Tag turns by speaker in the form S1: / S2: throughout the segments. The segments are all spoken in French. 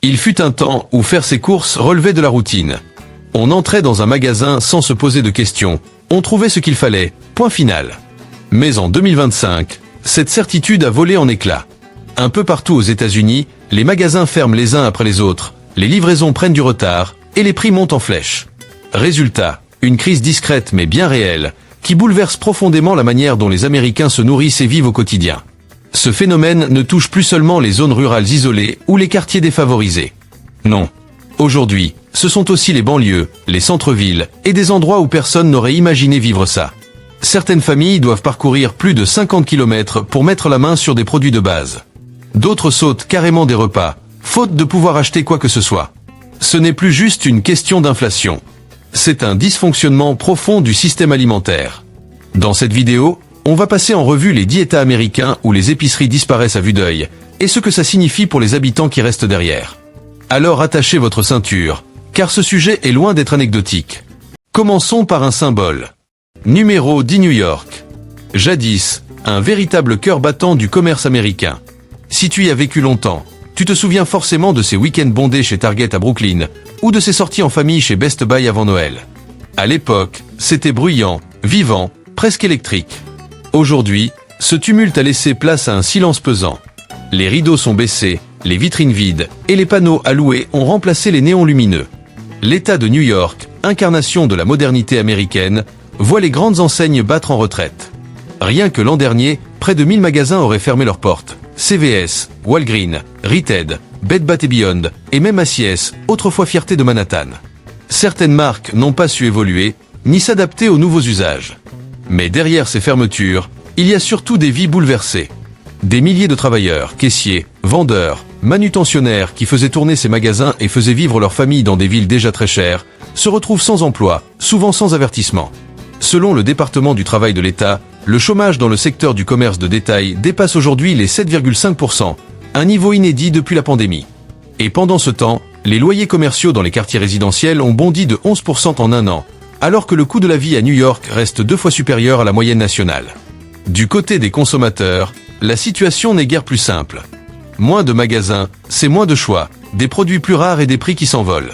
S1: Il fut un temps où faire ses courses relevait de la routine. On entrait dans un magasin sans se poser de questions, on trouvait ce qu'il fallait, point final. Mais en 2025, cette certitude a volé en éclats. Un peu partout aux États-Unis, les magasins ferment les uns après les autres, les livraisons prennent du retard, et les prix montent en flèche. Résultat, une crise discrète mais bien réelle, qui bouleverse profondément la manière dont les Américains se nourrissent et vivent au quotidien. Ce phénomène ne touche plus seulement les zones rurales isolées ou les quartiers défavorisés. Non. Aujourd'hui, ce sont aussi les banlieues, les centres-villes et des endroits où personne n'aurait imaginé vivre ça. Certaines familles doivent parcourir plus de 50 km pour mettre la main sur des produits de base. D'autres sautent carrément des repas, faute de pouvoir acheter quoi que ce soit. Ce n'est plus juste une question d'inflation. C'est un dysfonctionnement profond du système alimentaire. Dans cette vidéo, on va passer en revue les 10 États américains où les épiceries disparaissent à vue d'œil, et ce que ça signifie pour les habitants qui restent derrière. Alors attachez votre ceinture, car ce sujet est loin d'être anecdotique. Commençons par un symbole. Numéro 10 New York. Jadis, un véritable cœur battant du commerce américain. Si tu y as vécu longtemps, tu te souviens forcément de ces week-ends bondés chez Target à Brooklyn, ou de ces sorties en famille chez Best Buy avant Noël. À l'époque, c'était bruyant, vivant, presque électrique. Aujourd'hui, ce tumulte a laissé place à un silence pesant. Les rideaux sont baissés, les vitrines vides, et les panneaux à louer ont remplacé les néons lumineux. L'État de New York, incarnation de la modernité américaine, voit les grandes enseignes battre en retraite. Rien que l'an dernier, près de 1000 magasins auraient fermé leurs portes. CVS, Walgreens, Rite Aid, Bed Bath & Beyond, et même Macy's, autrefois fierté de Manhattan. Certaines marques n'ont pas su évoluer, ni s'adapter aux nouveaux usages. Mais derrière ces fermetures, il y a surtout des vies bouleversées. Des milliers de travailleurs, caissiers, vendeurs, manutentionnaires qui faisaient tourner ces magasins et faisaient vivre leurs familles dans des villes déjà très chères, se retrouvent sans emploi, souvent sans avertissement. Selon le département du travail de l'État, le chômage dans le secteur du commerce de détail dépasse aujourd'hui les 7,5%, un niveau inédit depuis la pandémie. Et pendant ce temps, les loyers commerciaux dans les quartiers résidentiels ont bondi de 11% en un an, alors que le coût de la vie à New York reste 2 fois supérieur à la moyenne nationale. Du côté des consommateurs, la situation n'est guère plus simple. Moins de magasins, c'est moins de choix, des produits plus rares et des prix qui s'envolent.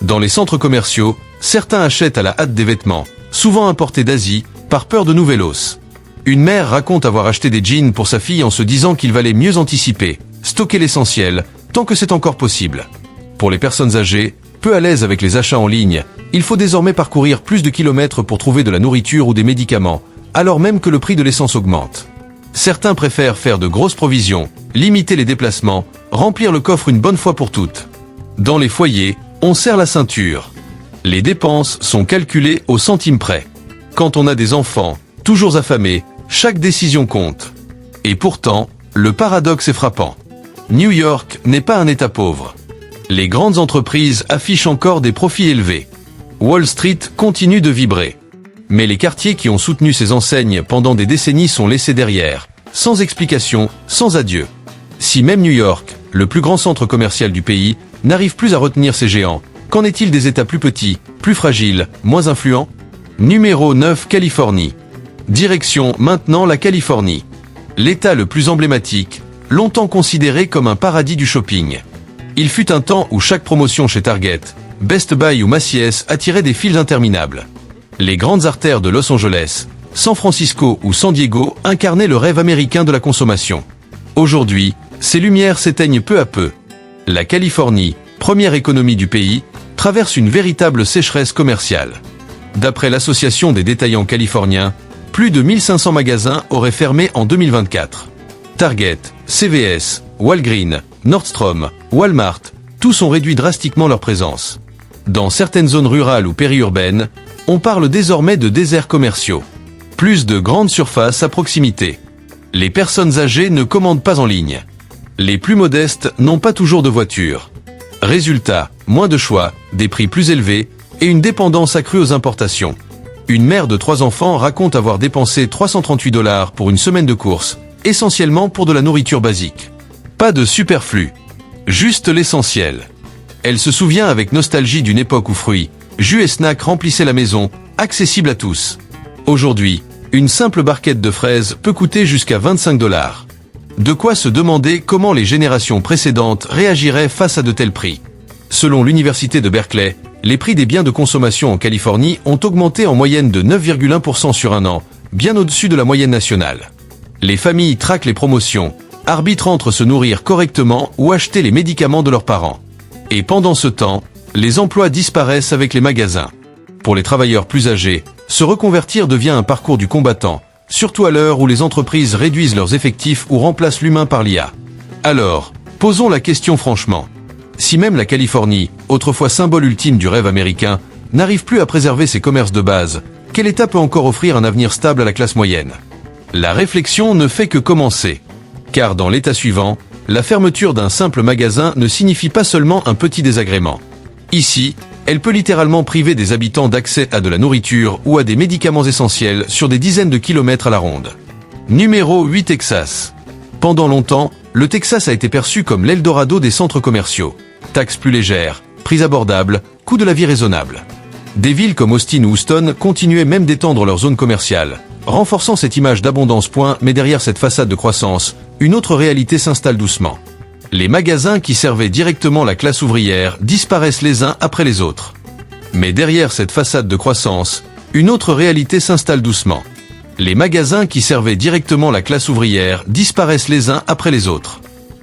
S1: Dans les centres commerciaux, certains achètent à la hâte des vêtements, souvent importés d'Asie, par peur de nouvelos. Une mère raconte avoir acheté des jeans pour sa fille en se disant qu'il valait mieux anticiper, stocker l'essentiel, tant que c'est encore possible. Pour les personnes âgées, peu à l'aise avec les achats en ligne, il faut désormais parcourir plus de kilomètres pour trouver de la nourriture ou des médicaments, alors même que le prix de l'essence augmente. Certains préfèrent faire de grosses provisions, limiter les déplacements, remplir le coffre une bonne fois pour toutes. Dans les foyers, on serre la ceinture. Les dépenses sont calculées au centime près. Quand on a des enfants, toujours affamés, chaque décision compte. Et pourtant, le paradoxe est frappant. New York n'est pas un État pauvre. Les grandes entreprises affichent encore des profits élevés. Wall Street continue de vibrer. Mais les quartiers qui ont soutenu ces enseignes pendant des décennies sont laissés derrière, sans explication, sans adieu. Si même New York, le plus grand centre commercial du pays, n'arrive plus à retenir ces géants, qu'en est-il des États plus petits, plus fragiles, moins influents? Numéro 9 Californie. Direction maintenant la Californie. L'État le plus emblématique, longtemps considéré comme un paradis du shopping. Il fut un temps où chaque promotion chez Target, Best Buy ou Macy's attirait des files interminables. Les grandes artères de Los Angeles, San Francisco ou San Diego incarnaient le rêve américain de la consommation. Aujourd'hui, ces lumières s'éteignent peu à peu. La Californie, première économie du pays, traverse une véritable sécheresse commerciale. D'après l'Association des détaillants californiens, plus de 1500 magasins auraient fermé en 2024. Target, CVS, Walgreens, Nordstrom, Walmart, tous ont réduit drastiquement leur présence. Dans certaines zones rurales ou périurbaines, on parle désormais de déserts commerciaux. Plus de grandes surfaces à proximité. Les personnes âgées ne commandent pas en ligne. Les plus modestes n'ont pas toujours de voiture. Résultat, moins de choix, des prix plus élevés et une dépendance accrue aux importations. Une mère de 3 enfants raconte avoir dépensé 338 $ pour une semaine de courses, essentiellement pour de la nourriture basique. Pas de superflu. Juste l'essentiel. Elle se souvient avec nostalgie d'une époque où fruits, jus et snacks remplissaient la maison, accessible à tous. Aujourd'hui, une simple barquette de fraises peut coûter jusqu'à 25 $. De quoi se demander comment les générations précédentes réagiraient face à de tels prix. Selon l'université de Berkeley, les prix des biens de consommation en Californie ont augmenté en moyenne de 9,1% sur un an, bien au-dessus de la moyenne nationale. Les familles traquent les promotions, arbitrent entre se nourrir correctement ou acheter les médicaments de leurs parents. Et pendant ce temps, les emplois disparaissent avec les magasins. Pour les travailleurs plus âgés, se reconvertir devient un parcours du combattant, surtout à l'heure où les entreprises réduisent leurs effectifs ou remplacent l'humain par l'IA. Alors, posons la question franchement. Si même la Californie, autrefois symbole ultime du rêve américain, n'arrive plus à préserver ses commerces de base, quel État peut encore offrir un avenir stable à la classe moyenne? La réflexion ne fait que commencer. Car dans l'état suivant, la fermeture d'un simple magasin ne signifie pas seulement un petit désagrément. Ici, elle peut littéralement priver des habitants d'accès à de la nourriture ou à des médicaments essentiels sur des dizaines de kilomètres à la ronde. Numéro 8, Texas. Pendant longtemps, le Texas a été perçu comme l'Eldorado des centres commerciaux. Taxes plus légères, prix abordables, coût de la vie raisonnable. Des villes comme Austin ou Houston continuaient même d'étendre leurs zones commerciales, renforçant cette image d'abondance. Mais derrière cette façade de croissance, une autre réalité s'installe doucement. Les magasins qui servaient directement la classe ouvrière disparaissent les uns après les autres. Mais derrière cette façade de croissance, une autre réalité s'installe doucement. Les magasins qui servaient directement la classe ouvrière disparaissent les uns après les autres.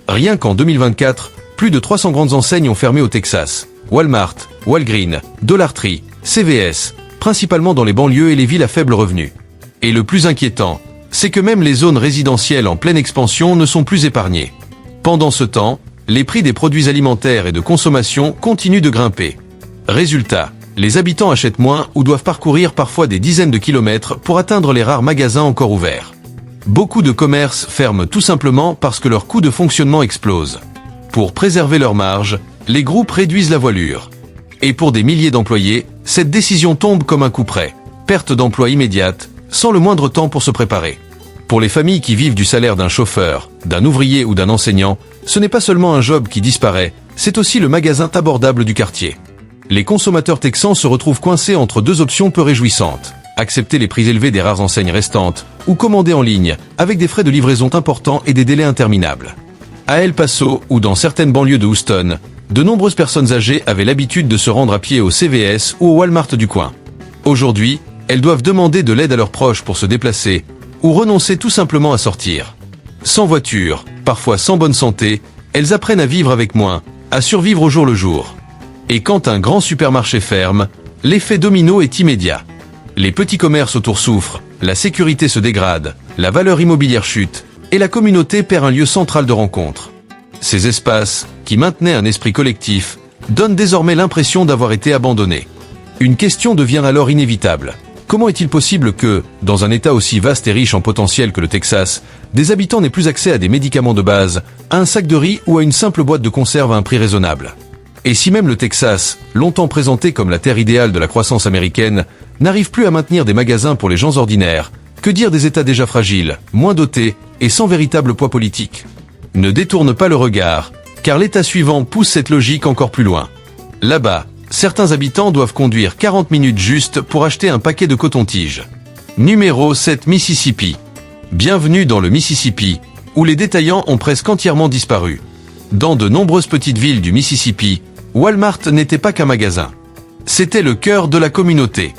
S1: Rien qu'en 2024, plus de 300 grandes enseignes ont fermé au Texas. Walmart, Walgreens, Dollar Tree, CVS, principalement dans les banlieues et les villes à faible revenu. Et le plus inquiétant, c'est que même les zones résidentielles en pleine expansion ne sont plus épargnées. Pendant ce temps, les prix des produits alimentaires et de consommation continuent de grimper. Résultat, les habitants achètent moins ou doivent parcourir parfois des dizaines de kilomètres pour atteindre les rares magasins encore ouverts. Beaucoup de commerces ferment tout simplement parce que leurs coûts de fonctionnement explosent. Pour préserver leurs marges, les groupes réduisent la voilure. Et pour des milliers d'employés, cette décision tombe comme un coup près. Perte d'emploi immédiate, sans le moindre temps pour se préparer. Pour les familles qui vivent du salaire d'un chauffeur, d'un ouvrier ou d'un enseignant, ce n'est pas seulement un job qui disparaît, c'est aussi le magasin abordable du quartier. Les consommateurs texans se retrouvent coincés entre deux options peu réjouissantes. Accepter les prix élevés des rares enseignes restantes, ou commander en ligne, avec des frais de livraison importants et des délais interminables. À El Paso, ou dans certaines banlieues de Houston, de nombreuses personnes âgées avaient l'habitude de se rendre à pied au CVS ou au Walmart du coin. Aujourd'hui, elles doivent demander de l'aide à leurs proches pour se déplacer, ou renoncer tout simplement à sortir. Sans voiture, parfois sans bonne santé, elles apprennent à vivre avec moins, à survivre au jour le jour. Et quand un grand supermarché ferme, l'effet domino est immédiat. Les petits commerces autour souffrent, la sécurité se dégrade, la valeur immobilière chute, et la communauté perd un lieu central de rencontre. Ces espaces, qui maintenaient un esprit collectif, donnent désormais l'impression d'avoir été abandonnés. Une question devient alors inévitable. Comment est-il possible que, dans un État aussi vaste et riche en potentiel que le Texas, des habitants n'aient plus accès à des médicaments de base, à un sac de riz ou à une simple boîte de conserve à un prix raisonnable? Et si même le Texas, longtemps présenté comme la terre idéale de la croissance américaine, n'arrive plus à maintenir des magasins pour les gens ordinaires, que dire des États déjà fragiles, moins dotés et sans véritable poids politique? Ne détourne pas le regard, car l'État suivant pousse cette logique encore plus loin. Là-bas, certains habitants doivent conduire 40 minutes juste pour acheter un paquet de coton-tige. Numéro 7, Mississippi. Bienvenue dans le Mississippi, où les détaillants ont presque entièrement disparu. Dans de nombreuses petites villes du Mississippi, Walmart n'était pas qu'un magasin. C'était le cœur de la communauté.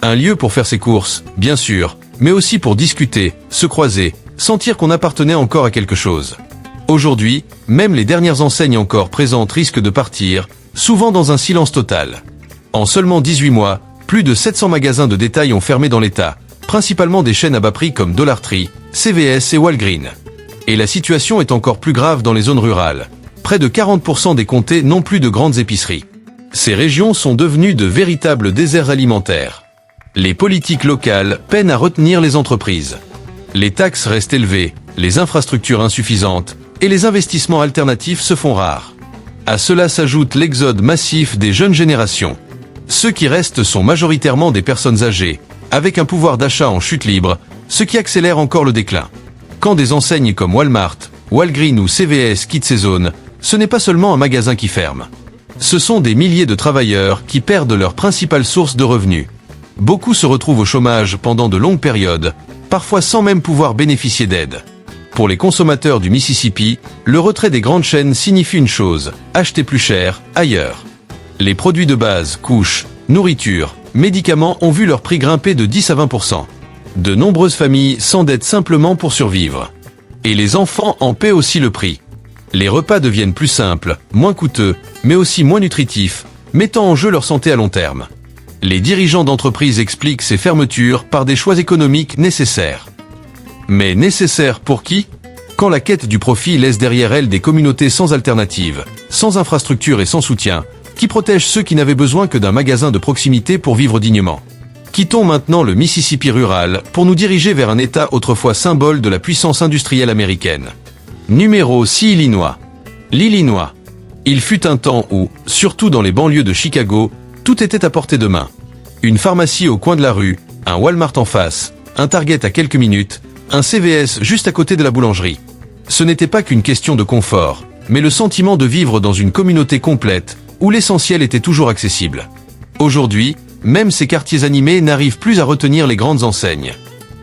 S1: Un lieu pour faire ses courses, bien sûr, mais aussi pour discuter, se croiser, sentir qu'on appartenait encore à quelque chose. Aujourd'hui, même les dernières enseignes encore présentes risquent de partir, souvent dans un silence total. En seulement 18 mois, plus de 700 magasins de détail ont fermé dans l'État, principalement des chaînes à bas prix comme Dollar Tree, CVS et Walgreens. Et la situation est encore plus grave dans les zones rurales. Près de 40% des comtés n'ont plus de grandes épiceries. Ces régions sont devenues de véritables déserts alimentaires. Les politiques locales peinent à retenir les entreprises. Les taxes restent élevées, les infrastructures insuffisantes, et les investissements alternatifs se font rares. À cela s'ajoute l'exode massif des jeunes générations. Ceux qui restent sont majoritairement des personnes âgées, avec un pouvoir d'achat en chute libre, ce qui accélère encore le déclin. Quand des enseignes comme Walmart, Walgreens ou CVS quittent ces zones, ce n'est pas seulement un magasin qui ferme. Ce sont des milliers de travailleurs qui perdent leur principale source de revenus. Beaucoup se retrouvent au chômage pendant de longues périodes, parfois sans même pouvoir bénéficier d'aide. Pour les consommateurs du Mississippi, le retrait des grandes chaînes signifie une chose, acheter plus cher, ailleurs. Les produits de base, couches, nourriture, médicaments ont vu leur prix grimper de 10 à 20%. De nombreuses familles s'endettent simplement pour survivre. Et les enfants en paient aussi le prix. Les repas deviennent plus simples, moins coûteux, mais aussi moins nutritifs, mettant en jeu leur santé à long terme. Les dirigeants d'entreprises expliquent ces fermetures par des choix économiques nécessaires. Mais nécessaires pour qui? Quand la quête du profit laisse derrière elle des communautés sans alternative, sans infrastructure et sans soutien, qui protègent ceux qui n'avaient besoin que d'un magasin de proximité pour vivre dignement. Quittons maintenant le Mississippi rural pour nous diriger vers un État autrefois symbole de la puissance industrielle américaine. Numéro 6 Illinois. L'Illinois. Il fut un temps où, surtout dans les banlieues de Chicago, tout était à portée de main. Une pharmacie au coin de la rue, un Walmart en face, un Target à quelques minutes, un CVS juste à côté de la boulangerie. Ce n'était pas qu'une question de confort, mais le sentiment de vivre dans une communauté complète, où l'essentiel était toujours accessible. Aujourd'hui, même ces quartiers animés n'arrivent plus à retenir les grandes enseignes.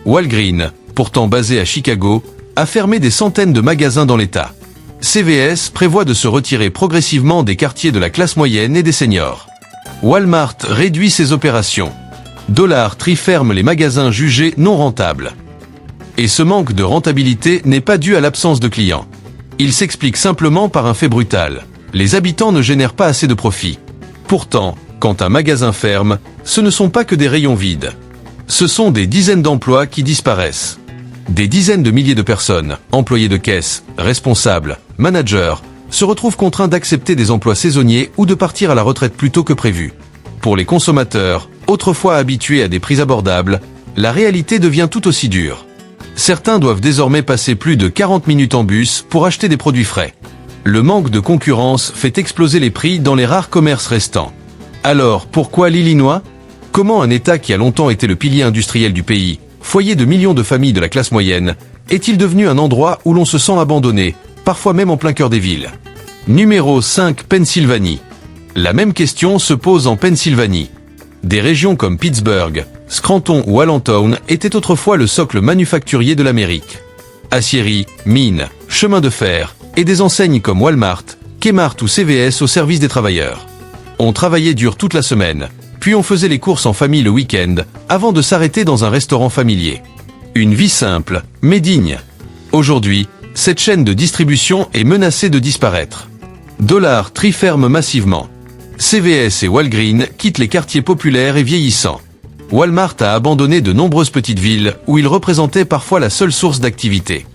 S1: Walgreens, pourtant basé à Chicago, a fermé des centaines de magasins dans l'État. CVS prévoit de se retirer progressivement des quartiers de la classe moyenne et des seniors. Walmart réduit ses opérations. Dollar Tree ferme les magasins jugés non rentables. Et ce manque de rentabilité n'est pas dû à l'absence de clients. Il s'explique simplement par un fait brutal. Les habitants ne génèrent pas assez de profit. Pourtant, quand un magasin ferme, ce ne sont pas que des rayons vides. Ce sont des dizaines d'emplois qui disparaissent. Des dizaines de milliers de personnes, employés de caisse, responsables, managers, se retrouvent contraints d'accepter des emplois saisonniers ou de partir à la retraite plus tôt que prévu. Pour les consommateurs, autrefois habitués à des prix abordables, la réalité devient tout aussi dure. Certains doivent désormais passer plus de 40 minutes en bus pour acheter des produits frais. Le manque de concurrence fait exploser les prix dans les rares commerces restants. Alors, pourquoi l'Illinois? Comment un État qui a longtemps été le pilier industriel du pays, foyer de millions de familles de la classe moyenne, est-il devenu un endroit où l'on se sent abandonné, parfois même en plein cœur des villes? Numéro 5 Pennsylvanie. La même question se pose en Pennsylvanie. Des régions comme Pittsburgh, Scranton ou Allentown étaient autrefois le socle manufacturier de l'Amérique. Aciéries, mines, chemins de fer, et des enseignes comme Walmart, Kmart ou CVS au service des travailleurs. On travaillait dur toute la semaine, puis on faisait les courses en famille le week-end, avant de s'arrêter dans un restaurant familier. Une vie simple, mais digne. Aujourd'hui, cette chaîne de distribution est menacée de disparaître. Dollar Tree ferme massivement. CVS et Walgreens quittent les quartiers populaires et vieillissants. Walmart a abandonné de nombreuses petites villes où il représentait parfois la seule source d'activité.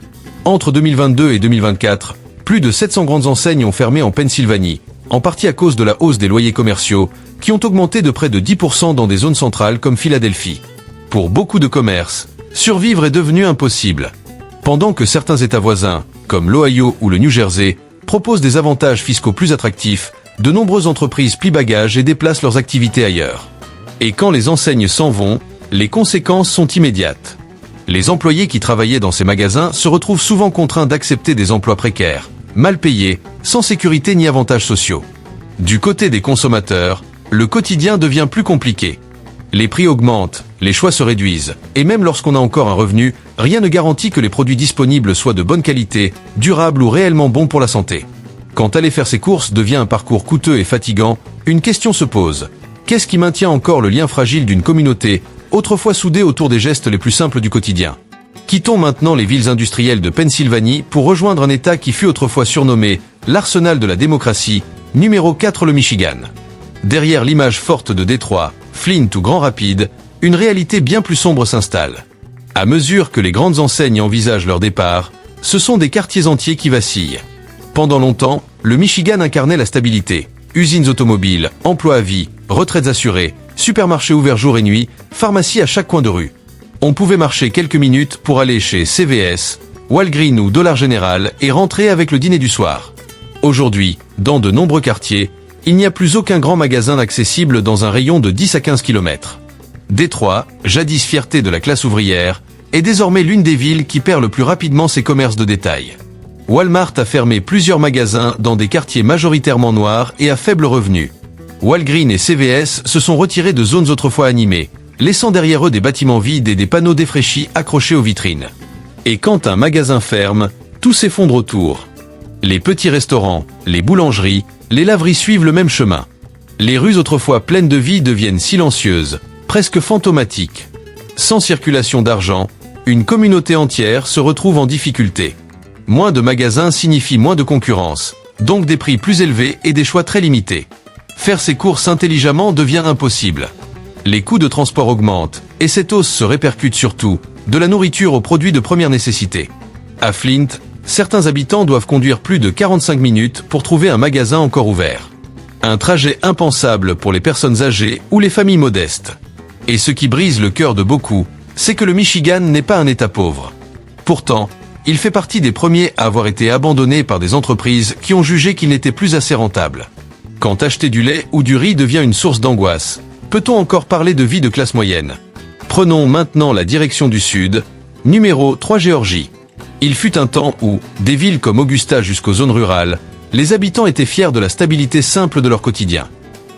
S1: Entre 2022 et 2024, plus de 700 grandes enseignes ont fermé en Pennsylvanie, en partie à cause de la hausse des loyers commerciaux, qui ont augmenté de près de 10% dans des zones centrales comme Philadelphie. Pour beaucoup de commerces, survivre est devenu impossible. Pendant que certains États voisins, comme l'Ohio ou le New Jersey, proposent des avantages fiscaux plus attractifs, de nombreuses entreprises plient bagages et déplacent leurs activités ailleurs. Et quand les enseignes s'en vont, les conséquences sont immédiates. Les employés qui travaillaient dans ces magasins se retrouvent souvent contraints d'accepter des emplois précaires, mal payés, sans sécurité ni avantages sociaux. Du côté des consommateurs, le quotidien devient plus compliqué. Les prix augmentent, les choix se réduisent, et même lorsqu'on a encore un revenu, rien ne garantit que les produits disponibles soient de bonne qualité, durables ou réellement bons pour la santé. Quand aller faire ses courses devient un parcours coûteux et fatigant, une question se pose. Qu'est-ce qui maintient encore le lien fragile d'une communauté, autrefois soudée autour des gestes les plus simples du quotidien? Quittons maintenant les villes industrielles de Pennsylvanie pour rejoindre un État qui fut autrefois surnommé l'arsenal de la démocratie, numéro 4 le Michigan. Derrière l'image forte de Détroit, Flint ou Grand Rapids, une réalité bien plus sombre s'installe. À mesure que les grandes enseignes envisagent leur départ, ce sont des quartiers entiers qui vacillent. Pendant longtemps, le Michigan incarnait la stabilité. Usines automobiles, emplois à vie, retraites assurées, supermarchés ouverts jour et nuit, pharmacies à chaque coin de rue. On pouvait marcher quelques minutes pour aller chez CVS, Walgreens ou Dollar General et rentrer avec le dîner du soir. Aujourd'hui, dans de nombreux quartiers, il n'y a plus aucun grand magasin accessible dans un rayon de 10 à 15 km. Détroit, jadis fierté de la classe ouvrière, est désormais l'une des villes qui perd le plus rapidement ses commerces de détail. Walmart a fermé plusieurs magasins dans des quartiers majoritairement noirs et à faible revenu. Walgreens et CVS se sont retirés de zones autrefois animées, laissant derrière eux des bâtiments vides et des panneaux défraîchis accrochés aux vitrines. Et quand un magasin ferme, tout s'effondre autour. Les petits restaurants, les boulangeries, les laveries suivent le même chemin. Les rues autrefois pleines de vie deviennent silencieuses, presque fantomatiques. Sans circulation d'argent, une communauté entière se retrouve en difficulté. Moins de magasins signifie moins de concurrence, donc des prix plus élevés et des choix très limités. Faire ses courses intelligemment devient impossible. Les coûts de transport augmentent, et cette hausse se répercute surtout, de la nourriture aux produits de première nécessité. À Flint, certains habitants doivent conduire plus de 45 minutes pour trouver un magasin encore ouvert. Un trajet impensable pour les personnes âgées ou les familles modestes. Et ce qui brise le cœur de beaucoup, c'est que le Michigan n'est pas un État pauvre. Pourtant, il fait partie des premiers à avoir été abandonné par des entreprises qui ont jugé qu'il n'était plus assez rentable. Quand acheter du lait ou du riz devient une source d'angoisse, peut-on encore parler de vie de classe moyenne? Prenons maintenant la direction du sud, numéro 3 Géorgie. Il fut un temps où, des villes comme Augusta jusqu'aux zones rurales, les habitants étaient fiers de la stabilité simple de leur quotidien.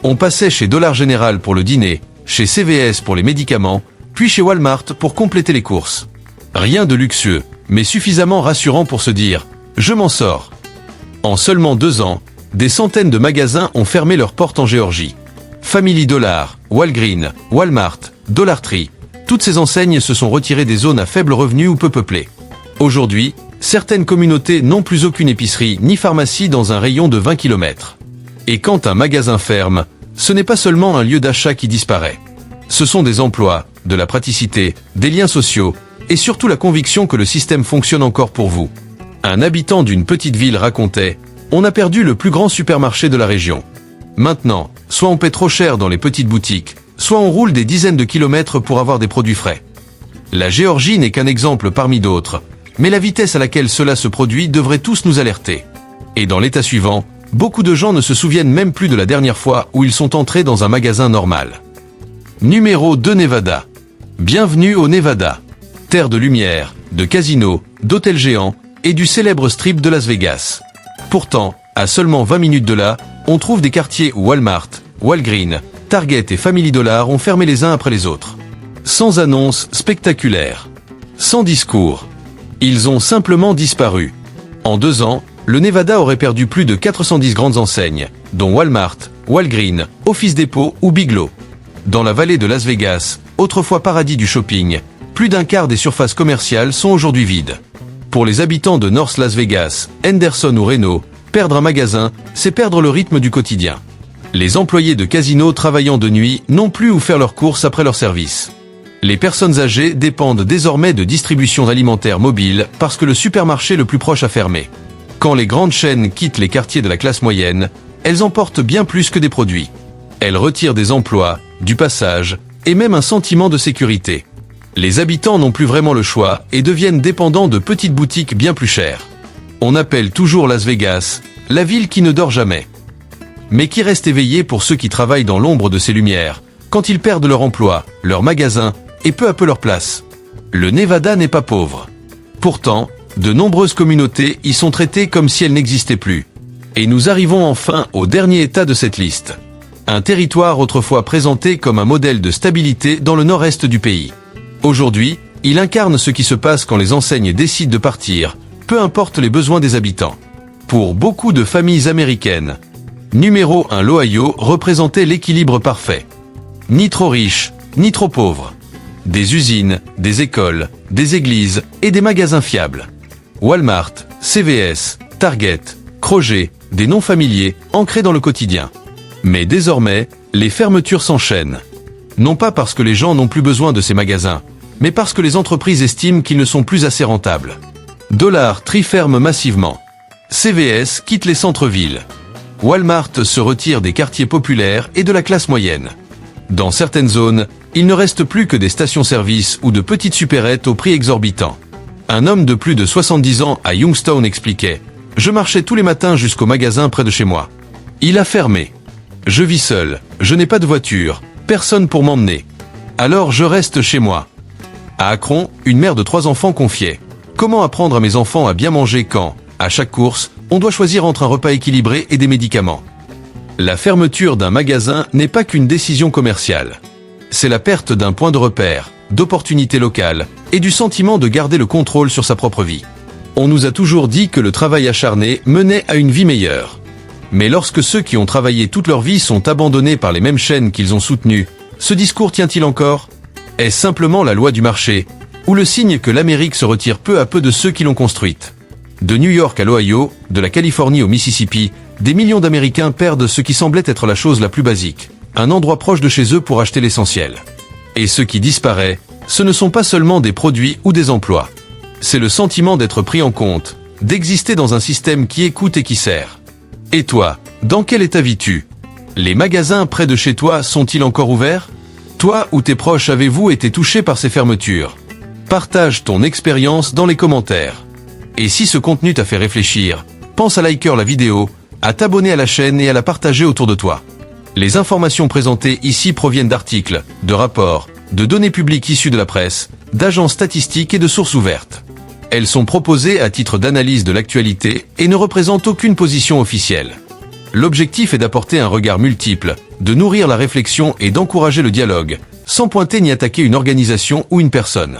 S1: On passait chez Dollar General pour le dîner, chez CVS pour les médicaments, puis chez Walmart pour compléter les courses. Rien de luxueux, mais suffisamment rassurant pour se dire « je m'en sors ». En seulement 2 ans, des centaines de magasins ont fermé leurs portes en Géorgie. Family Dollar, Walgreens, Walmart, Dollar Tree, toutes ces enseignes se sont retirées des zones à faible revenu ou peu peuplées. Aujourd'hui, certaines communautés n'ont plus aucune épicerie ni pharmacie dans un rayon de 20 km. Et quand un magasin ferme, ce n'est pas seulement un lieu d'achat qui disparaît. Ce sont des emplois, de la praticité, des liens sociaux, et surtout la conviction que le système fonctionne encore pour vous. Un habitant d'une petite ville racontait « On a perdu le plus grand supermarché de la région. Maintenant, soit on paie trop cher dans les petites boutiques, soit on roule des dizaines de kilomètres pour avoir des produits frais. » La Géorgie n'est qu'un exemple parmi d'autres, mais la vitesse à laquelle cela se produit devrait tous nous alerter. Et dans l'état suivant, beaucoup de gens ne se souviennent même plus de la dernière fois où ils sont entrés dans un magasin normal. Numéro 2 Nevada. Bienvenue au Nevada. Terre de lumière, de casinos, d'hôtels géants et du célèbre strip de Las Vegas. Pourtant, à seulement 20 minutes de là, on trouve des quartiers où Walmart, Walgreens, Target et Family Dollar ont fermé les uns après les autres. Sans annonce spectaculaire. Sans discours. Ils ont simplement disparu. En 2 ans, le Nevada aurait perdu plus de 410 grandes enseignes, dont Walmart, Walgreens, Office Depot ou Bigelow. Dans la vallée de Las Vegas, autrefois paradis du shopping, plus d'un quart des surfaces commerciales sont aujourd'hui vides. Pour les habitants de North Las Vegas, Henderson ou Reno, perdre un magasin, c'est perdre le rythme du quotidien. Les employés de casinos travaillant de nuit n'ont plus où faire leurs courses après leur service. Les personnes âgées dépendent désormais de distributions alimentaires mobiles parce que le supermarché le plus proche a fermé. Quand les grandes chaînes quittent les quartiers de la classe moyenne, elles emportent bien plus que des produits. Elles retirent des emplois, du passage, et même un sentiment de sécurité. Les habitants n'ont plus vraiment le choix et deviennent dépendants de petites boutiques bien plus chères. On appelle toujours Las Vegas la ville qui ne dort jamais. Mais qui reste éveillée pour ceux qui travaillent dans l'ombre de ces lumières, quand ils perdent leur emploi, leur magasin et peu à peu leur place. Le Nevada n'est pas pauvre. Pourtant, de nombreuses communautés y sont traitées comme si elles n'existaient plus. Et nous arrivons enfin au dernier état de cette liste. Un territoire autrefois présenté comme un modèle de stabilité dans le nord-est du pays. Aujourd'hui, il incarne ce qui se passe quand les enseignes décident de partir, peu importe les besoins des habitants. Pour beaucoup de familles américaines, numéro 1 l'Ohio représentait l'équilibre parfait. Ni trop riche, ni trop pauvre. Des usines, des écoles, des églises et des magasins fiables. Walmart, CVS, Target, Kroger, des noms familiers, ancrés dans le quotidien. Mais désormais, les fermetures s'enchaînent. Non pas parce que les gens n'ont plus besoin de ces magasins, mais parce que les entreprises estiment qu'ils ne sont plus assez rentables. Dollar Tree ferme massivement. CVS quitte les centres-villes. Walmart se retire des quartiers populaires et de la classe moyenne. Dans certaines zones, il ne reste plus que des stations-service ou de petites supérettes au prix exorbitant. Un homme de plus de 70 ans à Youngstown expliquait « Je marchais tous les matins jusqu'au magasin près de chez moi. Il a fermé. Je vis seul, je n'ai pas de voiture, personne pour m'emmener. Alors je reste chez moi. » À Akron, une mère de 3 enfants confiait « Comment apprendre à mes enfants à bien manger quand, à chaque course, on doit choisir entre un repas équilibré et des médicaments ?» La fermeture d'un magasin n'est pas qu'une décision commerciale. C'est la perte d'un point de repère, d'opportunités locales et du sentiment de garder le contrôle sur sa propre vie. On nous a toujours dit que le travail acharné menait à une vie meilleure. Mais lorsque ceux qui ont travaillé toute leur vie sont abandonnés par les mêmes chaînes qu'ils ont soutenues, ce discours tient-il encore? Est-ce simplement la loi du marché, ou le signe que l'Amérique se retire peu à peu de ceux qui l'ont construite? De New York à l'Ohio, de la Californie au Mississippi, des millions d'Américains perdent ce qui semblait être la chose la plus basique, un endroit proche de chez eux pour acheter l'essentiel. Et ce qui disparaît, ce ne sont pas seulement des produits ou des emplois. C'est le sentiment d'être pris en compte, d'exister dans un système qui écoute et qui sert. Et toi, dans quel état vis-tu? Les magasins près de chez toi sont-ils encore ouverts? Toi ou tes proches avez-vous été touchés par ces fermetures? Partage ton expérience dans les commentaires. Et si ce contenu t'a fait réfléchir, pense à liker la vidéo, à t'abonner à la chaîne et à la partager autour de toi. Les informations présentées ici proviennent d'articles, de rapports, de données publiques issues de la presse, d'agences statistiques et de sources ouvertes. Elles sont proposées à titre d'analyse de l'actualité et ne représentent aucune position officielle. L'objectif est d'apporter un regard multiple, de nourrir la réflexion et d'encourager le dialogue, sans pointer ni attaquer une organisation ou une personne.